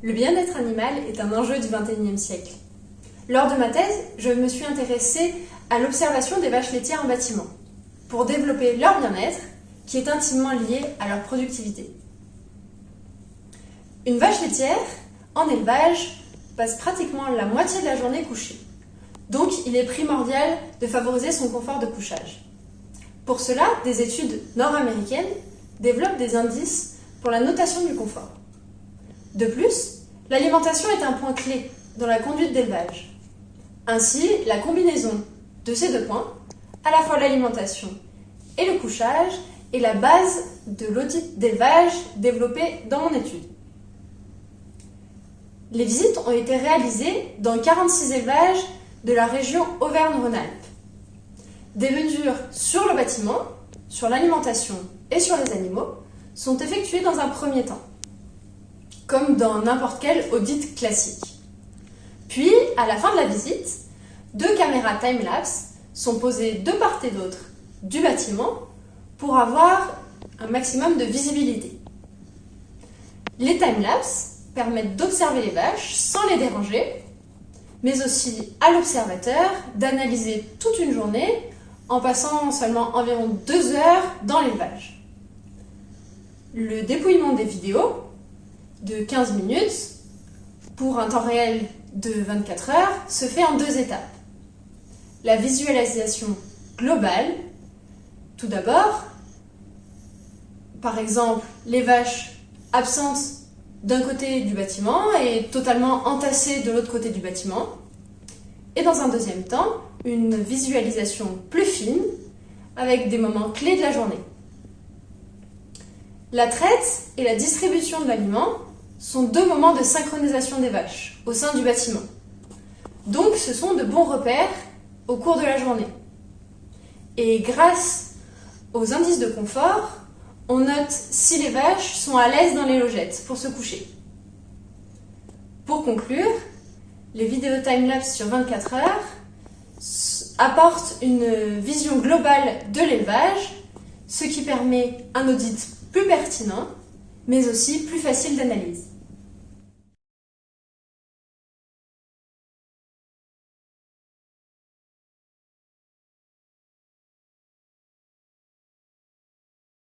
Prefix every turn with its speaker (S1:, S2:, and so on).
S1: Le bien-être animal est un enjeu du XXIe siècle. Lors de ma thèse, je me suis intéressée à l'observation des vaches laitières en bâtiment, pour développer leur bien-être, qui est intimement lié à leur productivité. Une vache laitière, en élevage, passe pratiquement la moitié de la journée couchée. Donc, il est primordial de favoriser son confort de couchage. Pour cela, des études nord-américaines développent des indices pour la notation du confort. De plus, l'alimentation est un point clé dans la conduite d'élevage. Ainsi, la combinaison de ces deux points, à la fois l'alimentation et le couchage, est la base de l'audit d'élevage développé dans mon étude. Les visites ont été réalisées dans 46 élevages de la région Auvergne-Rhône-Alpes. Des mesures sur le bâtiment, sur l'alimentation et sur les animaux sont effectuées dans un premier temps, comme dans n'importe quel audit classique. Puis, à la fin de la visite, 2 caméras time-lapse sont posées de part et d'autre du bâtiment pour avoir un maximum de visibilité. Les time-lapse permettent d'observer les vaches sans les déranger, mais aussi à l'observateur d'analyser toute une journée en passant seulement environ 2 heures dans l'élevage. Le dépouillement des vidéos de 15 minutes pour un temps réel de 24 heures se fait en 2 étapes. La visualisation globale, tout d'abord, par exemple les vaches absentes d'un côté du bâtiment et totalement entassées de l'autre côté du bâtiment, et dans un deuxième temps, une visualisation plus fine avec des moments clés de la journée. La traite et la distribution de l'aliment sont 2 moments de synchronisation des vaches au sein du bâtiment. Donc ce sont de bons repères au cours de la journée. Et grâce aux indices de confort, on note si les vaches sont à l'aise dans les logettes pour se coucher. Pour conclure, les vidéos time-lapse sur 24 heures apportent une vision globale de l'élevage, ce qui permet un audit plus pertinent, mais aussi plus facile d'analyse.